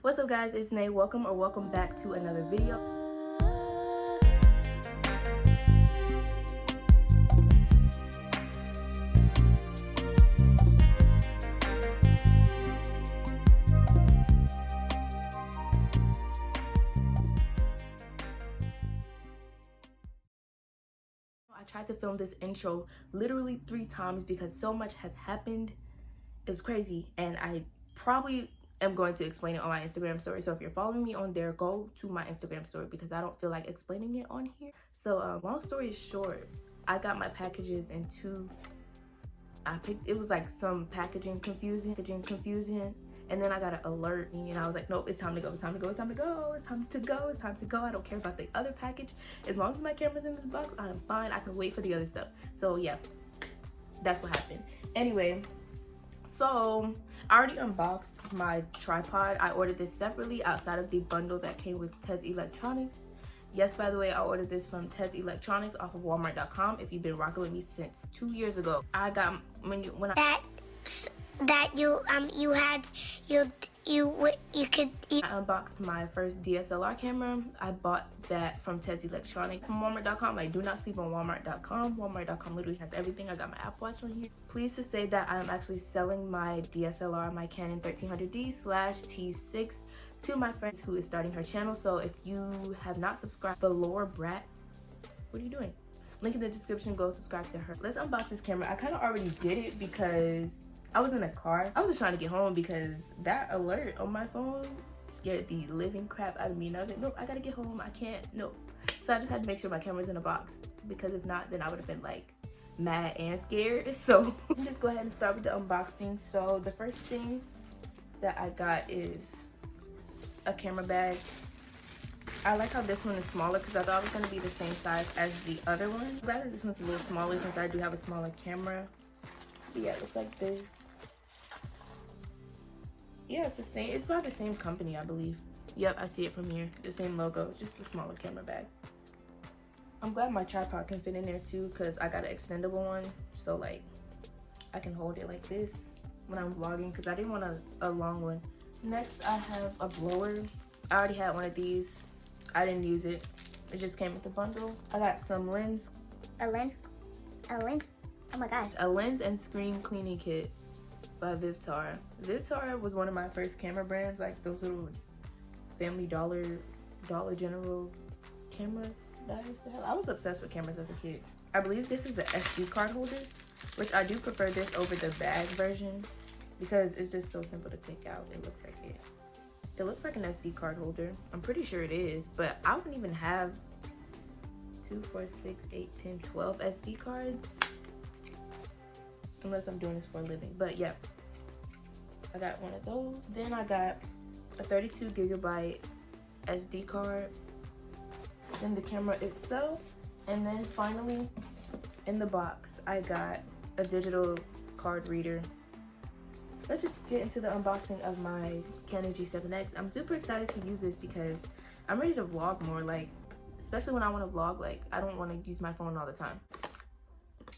What's up guys, it's Nae. Welcome back to another video. I tried to film this intro literally 3 times because so much has happened. It was crazy, and I probably am going to explain it on my Instagram story. So if you're following me on there, go to my Instagram story because I don't feel like explaining it on here. So long story short, I got my packages in it was like some packaging confusion, and then I got an alert and I was like, nope, it's time to go. I don't care about the other package. As long as my camera's in this box, I'm fine. I can wait for the other stuff. So yeah, that's what happened. Anyway, so I already unboxed my tripod. I ordered this separately outside of the bundle that came with Ted's Electronics. Yes, by the way, I ordered this from Ted's Electronics off of Walmart.com. If you've been rocking with me since 2 years ago, I got I unboxed my first DSLR camera. I bought that from Ted's Electronics from Walmart.com. Like, do not sleep on Walmart.com. Walmart.com literally has everything. I got my Apple Watch on here. Pleased to say that I'm actually selling my DSLR, my Canon 1300D/T6, to my friend who is starting her channel. So if you have not subscribed, VelourBratt, what are you doing? Link in the description, go subscribe to her. Let's unbox this camera. I kind of already did it because I was in a car. I was just trying to get home because that alert on my phone scared the living crap out of me. And I was like, nope, I gotta get home. I can't, nope. So I just had to make sure my camera's in a box, because if not, then I would have been like mad and scared. So just go ahead and start with the unboxing. So the first thing that I got is a camera bag. I like how this one is smaller because I thought it was going to be the same size as the other one. I'm glad that this one's a little smaller since I do have a smaller camera. But yeah, it looks like this. Yeah, it's the same. It's by the same company, I believe. Yep, I see it from here. The same logo, just a smaller camera bag. I'm glad my tripod can fit in there too, because I got an extendable one. So like, I can hold it like this when I'm vlogging, because I didn't want a long one. Next, I have a blower. I already had one of these. I didn't use it. It just came with the bundle. I got some lens. A lens? Oh my gosh. A lens and screen cleaning kit by Vivtar. Vivtar was one of my first camera brands, like those little Family Dollar General cameras that I used to have. I was obsessed with cameras as a kid. I believe this is an SD card holder, which I do prefer this over the bag version because it's just so simple to take out. It looks like it. It looks like an SD card holder. I'm pretty sure it is, but I wouldn't even have 2, 4, 6, 8, 10, 12 SD cards unless I'm doing this for a living. But yeah, I got one of those. Then I got a 32 gigabyte SD card, then the camera itself, and then finally in the box I got a digital card reader. Let's just get into the unboxing of my Canon G7X. I'm super excited to use this because I'm ready to vlog more, like, especially when I want to vlog. Like, I don't want to use my phone all the time.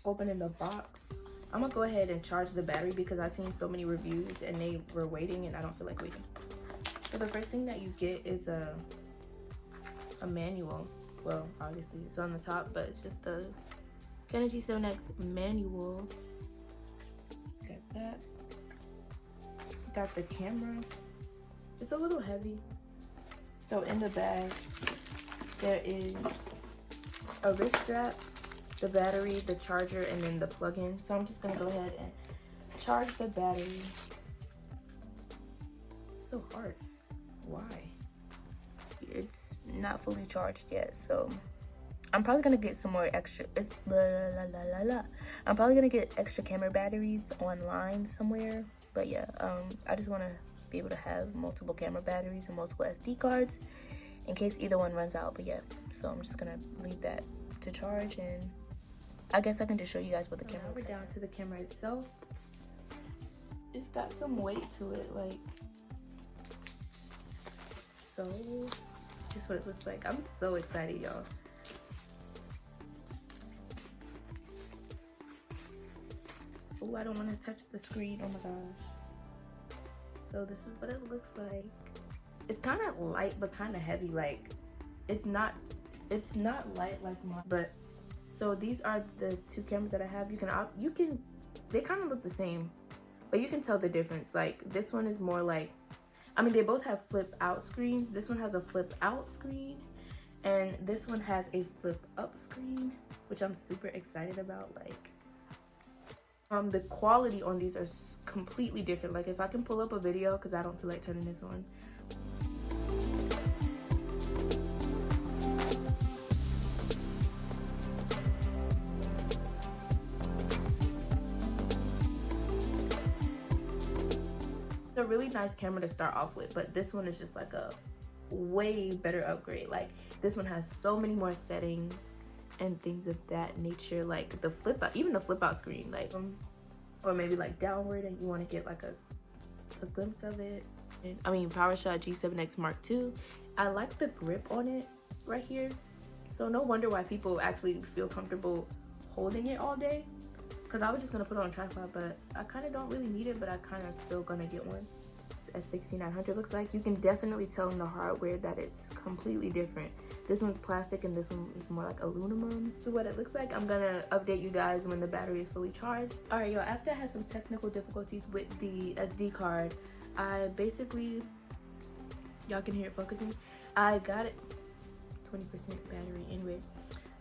Opening the box, I'm gonna go ahead and charge the battery because I've seen so many reviews and they were waiting and I don't feel like waiting. So the first thing that you get is a manual. Well, obviously it's on the top, but it's just the Canon G7X manual. Got that. Got the camera. It's a little heavy. So in the bag there is a wrist strap, the battery, the charger, and then the plug-in. So I'm just gonna go ahead and charge the battery. It's so hard. Why? It's not fully charged yet, so I'm probably gonna get some more extra. I'm probably gonna get extra camera batteries online somewhere. But yeah, I just want to be able to have multiple camera batteries and multiple SD cards in case either one runs out. But yeah, so I'm just gonna leave that to charge, and I guess I can just show you guys what the camera. We're down to the camera itself. It's got some weight to it, like so. Just what it looks like. I'm so excited, y'all. Oh, I don't want to touch the screen. Oh my gosh. So this is what it looks like. it's kind of light but kind of heavy. Like it's not light like mine. But so these are the two cameras that I have. You can they kind of look the same, but you can tell the difference. Like this one is more like, I mean, they both have flip out screens. This one has a flip out screen and this one has a flip up screen, which I'm super excited about. Like the quality on these are completely different. Like if I can pull up a video, because I don't feel like turning this on. It's a really nice camera to start off with, but this one is just like a way better upgrade. Like this one has so many more settings and things of that nature. Like the flip out, even the flip out screen, like or maybe like downward and you want to get like a glimpse of it. And I mean, PowerShot G7X Mark II. I like the grip on it right here, so no wonder why people actually feel comfortable holding it all day. Because I was just gonna put it on a tripod, but I kind of don't really need it, but I kind of still gonna get one. S6900 looks like. You can definitely tell in the hardware that it's completely different. This one's plastic and this one is more like aluminum. This is what it looks like. I'm gonna update you guys when the battery is fully charged. All right, y'all, after I had some technical difficulties with the SD card, I basically, y'all can hear it focusing, I got it 20% battery. Anyway,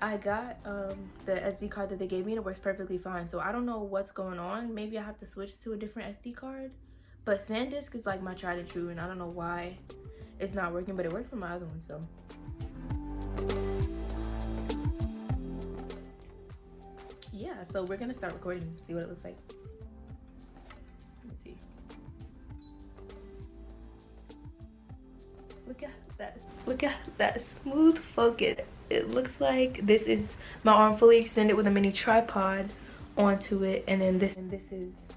I got the SD card that they gave me and it works perfectly fine. So I don't know what's going on. Maybe I have to switch to a different SD card. But SanDisk is like my tried and true, and I don't know why it's not working, but it worked for my other one, so. Yeah, so we're gonna start recording, see what it looks like. Let me see. Look at that smooth focus. It looks like this is my arm fully extended with a mini tripod onto it, and then this is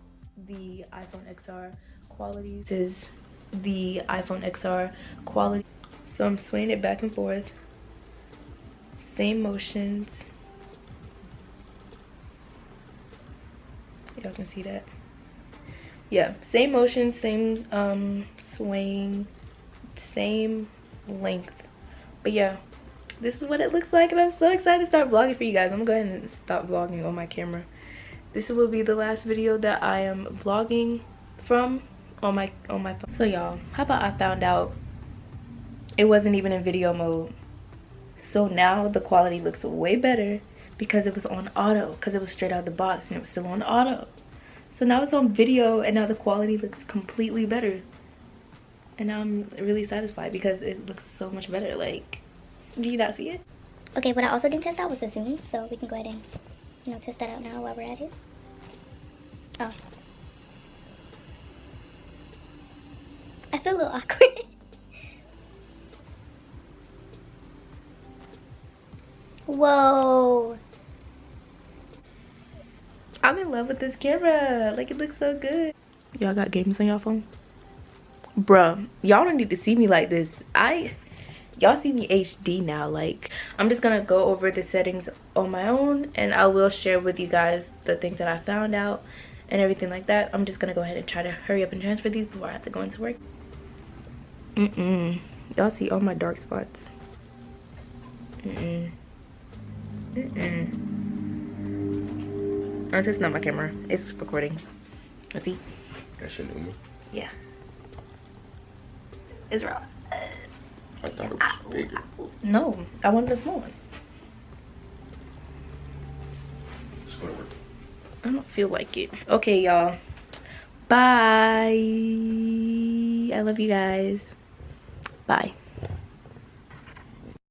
the iPhone XR quality. This is the iPhone XR quality. So I'm swaying it back and forth. Same motions. Y'all can see that. Yeah, same motion, same swaying, same length. But yeah, this is what it looks like, and I'm so excited to start vlogging for you guys. I'm gonna go ahead and stop vlogging on my camera. This will be the last video that I am vlogging from on my phone. So y'all, how about I found out it wasn't even in video mode. So now the quality looks way better because it was on auto, because it was straight out of the box and it was still on auto. So now it's on video and now the quality looks completely better. And now I'm really satisfied because it looks so much better. Like, do you not see it? Okay, what I also didn't test out was the zoom, so we can go ahead and, you know, test that out now while we're at it. Oh. I feel a little awkward. Whoa. I'm in love with this camera. Like, it looks so good. Y'all got games on y'all phone? Bruh, y'all don't need to see me like this. Y'all see me HD now. Like, I'm just gonna go over the settings on my own, and I will share with you guys the things that I found out and everything like that. I'm just gonna go ahead and try to hurry up and transfer these before I have to go into work. Y'all see all my dark spots. Oh, that's not my camera. It's recording. Let's see. That's your new one? Yeah. It's raw. I thought it was bigger. No, I wanted a small one. It's gonna work. I don't feel like it. Okay, y'all. Bye. I love you guys. Bye.